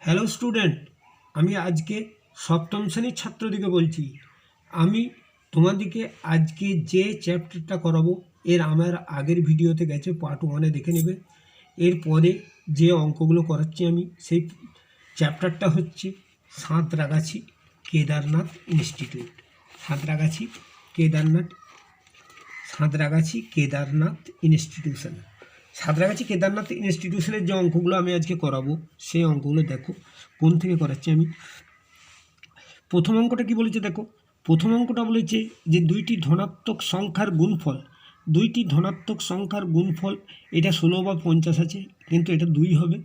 Hello student, আমি আজকে সপ্তম শ্রেণীর ছাত্রদিকে বলছি। আমি তোমাদিকে আজকে যে চ্যাপ্টারটা করাবো আমার আগের ভিডিওতে গেছে, পার্ট 1-এ দেখে নেবে। এরপরে যে অঙ্কগুলো করাচ্ছি আমি সেই চ্যাপ্টারটা হচ্ছে সাঁতরাগাছি কেদারনাথ ইনস্টিটিউট। সাঁতরাগাছি কেদারনাথ ইনস্টিটিউশন। সাঁতরাগাছি কেদারনাথ ইনস্টিটিউশনের যে অঙ্কগুলো আমি আজকে করাবো সেই অঙ্কগুলো দেখো কোন থেকে করাচ্ছি আমি। প্রথম অঙ্কটা কি বলেছে দেখো। প্রথম অঙ্কটা বলেছে যে দুইটি ধনাত্মক সংখ্যার গুণফল, এটা 16 বা 50 আছে, কিন্তু এটা 2 হবে,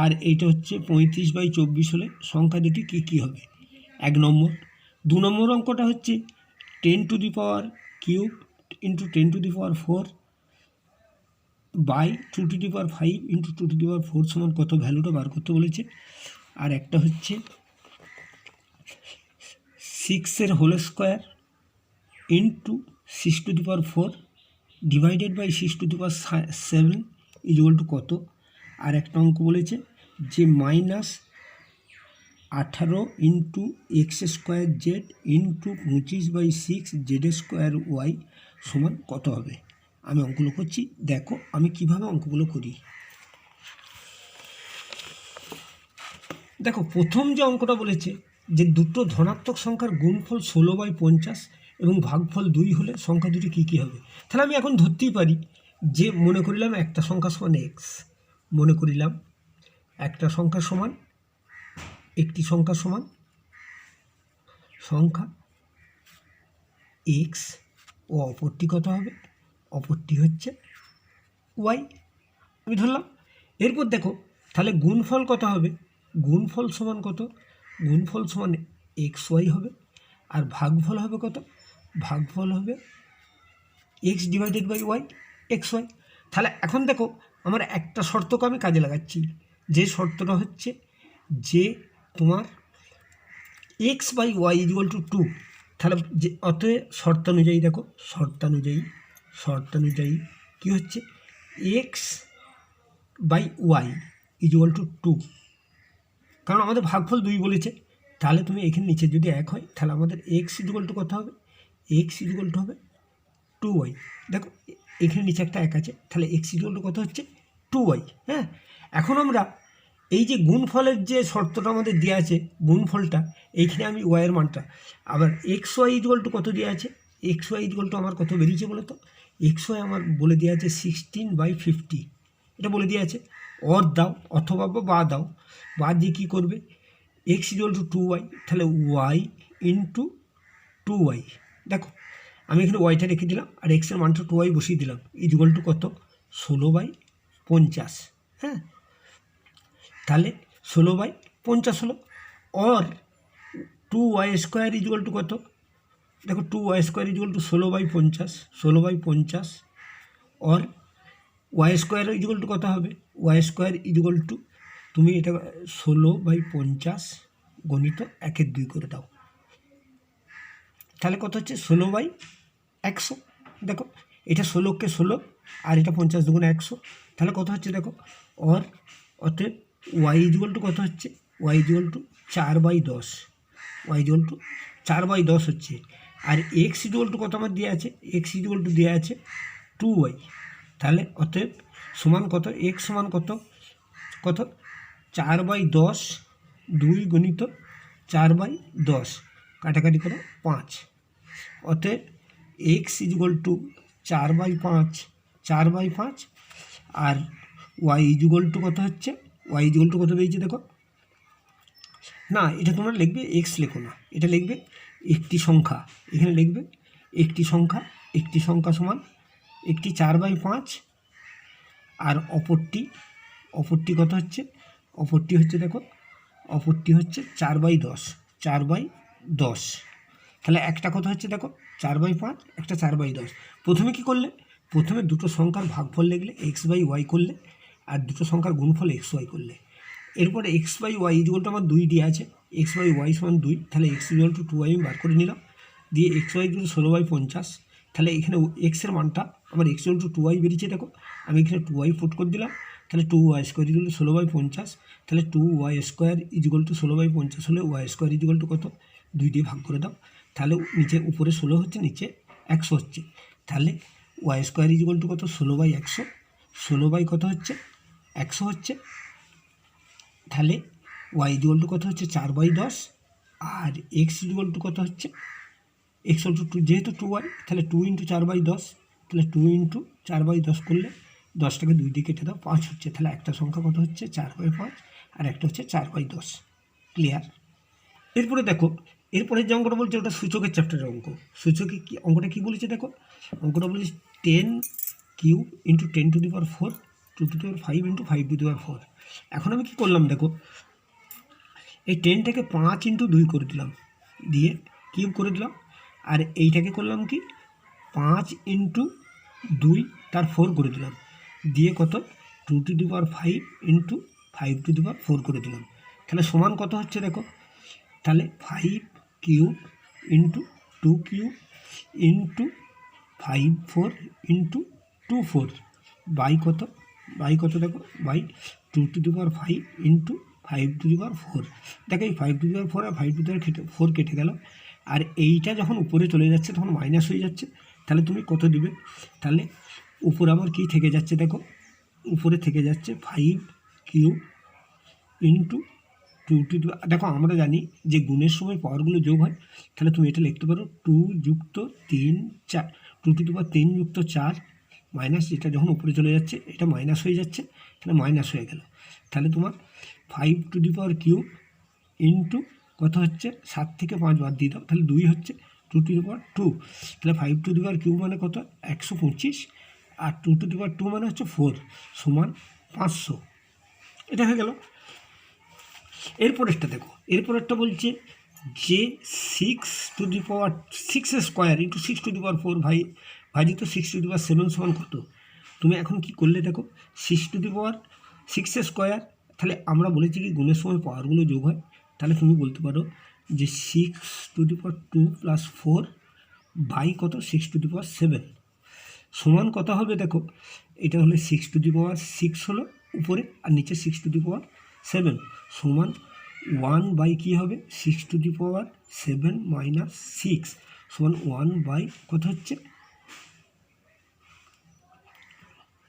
আর এইটা হচ্ছে 35/24 হলে সংখ্যা দুটি কী কী হবে। 1 নম্বর। 2 নম্বর অঙ্কটা হচ্ছে 10³ ইন্টু 10⁴ বাই 2⁵ ইন্টু 2⁴ সমান কত, ভ্যালুটা বার করতে বলেছে। আর একটা হচ্ছে 6² into 6⁴ divided by 6⁷ equal to কত। আর একটা অঙ্ক বলেছে যে -18 ইন্টু x² ইন্টু 25/6 z² সমান কত হবে। আমি অঙ্কগুলো করছি, দেখো আমি কিভাবে অঙ্কগুলো করি। দেখো প্রথম যে অঙ্কটা বলেছে যে দুটো ধনাত্মক সংখ্যার গুণফল 16/50 এবং ভাগফল 2 হলে সংখ্যা দুটি কী কী হবে। তাহলে আমি এখন ধরতেই পারি যে মনে করিলাম একটা সংখ্যা সমান এক্স, মনে করিলাম একটা সংখ্যা সমান, একটি সংখ্যা সমান সংখ্যা এক্স ও অপরটি কত হবে, অপরটি হচ্ছে ওয়াই, আমি ধরলাম। এরপর দেখো তাহলে গুণফল কত হবে, গুণফল সমান কত, গুণফল সমান xy হবে, আর ভাগফল হবে কত, ভাগফল হবে X divided by Y, xy। তাহলে এখন দেখো আমার একটা শর্তকে আমি কাজে লাগাচ্ছি, যে শর্তটা হচ্ছে যে তোমার x/y = 2। তাহলে যে অতএব শর্তানুযায়ী দেখো, শর্তানুযায়ী কী হচ্ছে x/y = 2, কারণ আমাদের ভাগফল 2 বলেছে। তাহলে তুমি এখানে নিচে যদি 1 হয় তাহলে আমাদের x = কত হবে, x হবে 2y। দেখো এখানে নিচে একটা 1 আছে, তাহলে x কত হচ্ছে 2y। হ্যাঁ, এখন আমরা এই যে গুণফলের যে শর্তটা আমাদের দেওয়া আছে, গুণফলটা এইখানে আমি ওয়াইয়ের মানটা, আবার xy = কত দেওয়া আছে, xy = আমার কত বেরিয়েছে বলো তো। xy আমার বলে দেওয়া আছে 16/50, এটা বলে দেওয়া আছে। অর দাও অথবা বা দাও, বা দিয়ে কী করবে, x = 2y, তাহলে y ইন্টু 2y। দেখো আমি এখানে ওয়াইটা রেখে দিলাম আর এক্সের মানটা 2y বসিয়ে দিলাম, = কত 16/50। হ্যাঁ, তাহলে 16/50 হলো। অর 2y² = কত, দেখো 2y² = 16/50, অর y² কত হবে, y² তুমি এটা 16/50 গণিত 1/2 করে দাও, তাহলে কত হচ্ছে 16/100। দেখো এটা 16কে 16 আর এটা 50 × 2 = 100, তাহলে কত হচ্ছে দেখো। অতএব y = কত হচ্ছে, y = 4/10, y = 4/10 হচ্ছে। আর x = কত আমার দেওয়া আছে, x = দেওয়া আছে 2y, তাহলে অতএব সমান কত, x সমান কত, 4/10, 2 × 4/10 কাটাকাটি করো 5। অতএব x = 4/5, আর y = কত হচ্ছে, y = কত পেয়েছে দেখো। না, এটা তোমরা লিখবে x, লেখো না, এটা লিখবে একটি সংখ্যা, এখানে লিখবে একটি সংখ্যা সমান একটি 4/5, আর অপরটি কত হচ্ছে, অপরটি হচ্ছে দেখো, অপরটি হচ্ছে 4/10। তাহলে একটা কত হচ্ছে দেখো 4/5, একটা 4/10। প্রথমে কি করলে, প্রথমে দুটো সংখ্যার ভাগফল লিখলে x/y করলে, আর দুটো সংখ্যার গুণফল xy করলে। এরপরে x/y = আমার 2 দেওয়া আছে, x/y সমান 2, তাহলে x = 2y আমি বার করে নিলাম, দিয়ে xy = 16/50। তাহলে এখানে এক্সের মানটা আমার x = 2y বেরিয়েছে, দেখো আমি এখানে 2y পুট করে দিলাম, তাহলে 2y² ইকুয়াল টু 16/50, তাহলে 2y² ইকুয়াল টু 16/50 হলে y² ইকুয়াল টু কত, 2 দিয়ে ভাগ করে দাও, তাহলে নিচে উপরে 16 হচ্ছে, নিচে 100 হচ্ছে, তাহলে y² ইকুয়াল টু কত, 16/100, 16 কত হচ্ছে 100 হচ্ছে, তাহলে y ইকুয়াল টু কত হচ্ছে 4/10, আর x ইকুয়াল টু কত হচ্ছে, x ইকুয়াল টু 2, যেহেতু 2y তাহলে 2 × 4/10, তাহলে 2 × 4/10 করলে 10টাকে 2 দিয়ে কেটে দাও, 5 হচ্ছে, তাহলে একটা সংখ্যা কত হচ্ছে 4/5, আর একটা হচ্ছে 4/10। ক্লিয়ার? এরপরে দেখো, এরপরে যে অঙ্কটা বলছে ওটা সূচকের চ্যাপ্টারের অঙ্ক। সূচকে কি অঙ্কটা কী বলেছে দেখো, অঙ্কটা বলেছে 10³ × 10⁴ 2⁵ × 5⁴। এখন আমি কী করলাম দেখো, এই 10টাকে 5 × 2 করে দিলাম, দিয়ে কিউব করে দিলাম, আর এইটাকে করলাম কি 5 × 2 তার 4 করে দিলাম, দিয়ে কত 2⁵ × 5⁴ করে দিলাম, তাহলে সমান কত হচ্ছে দেখো, তাহলে 5³ × 2³ × 5⁴ × 2⁴ বাই কত, দেখো বাই 2⁵ × 5⁴। দেখো এই 5⁴ আর 5⁴ কেটে গেল, আর এইটা যখন উপরে চলে যাচ্ছে তখন মাইনাস হয়ে যাচ্ছে, তাহলে তুমি কত দিবে, তাহলে উপরে আবার কী থেকে যাচ্ছে দেখো, উপরে থেকে যাচ্ছে 5³ × 2⁵, দেখো আমরা জানি যে গুণের সময় পাওয়ারগুলো যোগ হয়, তাহলে তুমি এটা লিখতে পারো 2 + 3 4, 2⁵ যুক্ত 4 মাইনাস, এটা যখন উপরে চলে যাচ্ছে এটা মাইনাস হয়ে যাচ্ছে, তাহলে মাইনাস হয়ে গেল, তাহলে তোমার 5³ × কত হচ্ছে 7 থেকে 5 বাদ দিয়ে দাও, তাহলে 2 হচ্ছে 2⁵, তাহলে 5³ মানে কত 125, আর 2⁵ মানে হচ্ছে 4 সমান 500, এটা হয়ে গেল। এরপরেরটা দেখো, এরপরেরটা বলছে যে 6² × 6⁴ ভাজিত 6⁴ সমান কত। তুমি এখন কি করলে দেখো 6² তাহলে আমরা বলেছি কি গুণের সময় পাওয়ারগুলো যোগ হয়, তাহলে তুমি বলতে পারো যে 6⁴ + 4 বাই কত 6⁴ সমান কত হবে দেখো, এটা হলে 6⁴ হলো উপরে, আর নিচে 6⁴ সমান 1 বাই কী হবে 6⁴ - 6 সমান 1 বাই কত হচ্ছে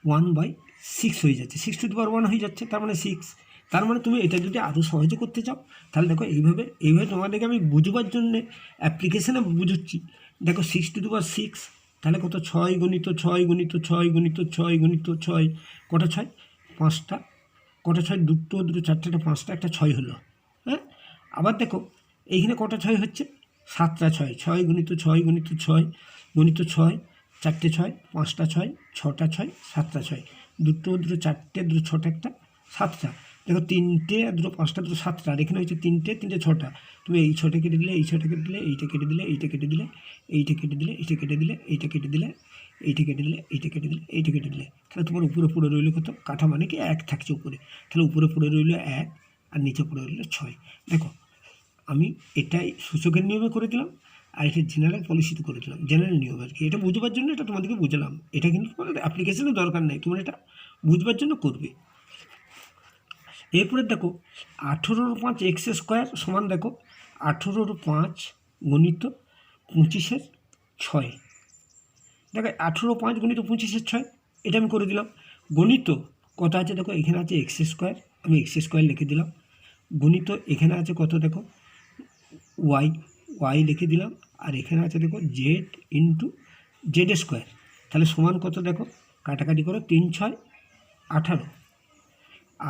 1/6 হয়ে যাচ্ছে, 6⁴ হয়ে যাচ্ছে, তার মানে 6, তার মানে তুমি এটা যদি আরও সহজে করতে চাও তাহলে দেখো এইভাবে তোমাদেরকে আমি বুঝবার জন্যে অ্যাপ্লিকেশানে বুঝাচ্ছি। দেখো 6⁴ তাহলে কত 6 × 6 × 6 × 6 × 6 কটা 6 5টা, কটা 6 2 2 4টা 5টা, একটা 6 হলো, হ্যাঁ। আবার দেখো এইখানে কটা 6 হচ্ছে 7টা 6, 6 × 6 × 6 × 6 4টে 6 5টা 6 6টা 6 7টা 6, 2 2 4টে 2 6টা একটা 7টা, দেখো 3টে 2 5টা 2 7টা, আর এখানে হচ্ছে 3টে 6টা, তুমি এই 6টা কেটে দিলে, এই 6টা কেটে দিলে, এইটা কেটে দিলে, এইটা কেটে দিলে, এইটা কেটে দিলে, এইটা কেটে দিলে, এইটা কেটে দিলে, এইটা কেটে দিলে, এইটা কেটে দিলে, এইটা কেটে দিলে, তাহলে তোমার উপরে পড়ে রইল কত, কাঠা মানে কি 1 থাকছে উপরে, তাহলে উপরে পড়ে রইল 1 আর নিচে পড়ে রইল 6। দেখো আমি এটাই সূচকের নিয়মে করে দিলাম, আর এটা জেনারেল পলিসিতে করে দিলাম, জেনারেল নিয়ম আর কি, এটা বুঝবার জন্য এটা তোমাদেরকে বুঝলাম, এটা কিন্তু তোমাদের অ্যাপ্লিকেশনের দরকার নেই, তোমার এটা বুঝবার জন্য করবে। এরপরে দেখো 18/5 x² সমান দেখো 18/5 × 25/6, দেখো 18/5 × 25/6 এটা আমি করে দিলাম, গণিত কত আছে দেখো, এখানে আছে x², আমি x² লিখে দিলাম, গণিত এখানে আছে কত দেখো y লিখে দিলাম, আর এখানে আছে দেখো z × z², তাহলে সমান কত দেখো কাটাকাটি করো 3 6 18,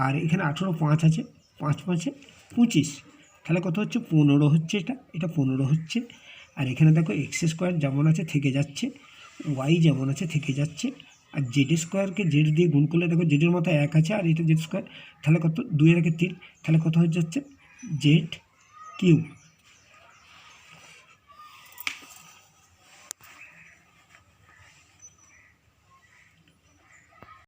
আর এখানে 18/5 আছে, 5 5 25, তাহলে কত হচ্ছে 15 হচ্ছে, এটা 15 হচ্ছে, আর এখানে দেখো x² যেমন আছে থেকে যাচ্ছে, y যেমন আছে থেকে যাচ্ছে, আর z²কে z দিয়ে গুণ করলে দেখো জেডের মাথায় 1 আছে, আর এটা z², তাহলে কত 2 এর 3, তাহলে কত হয়ে যাচ্ছে z³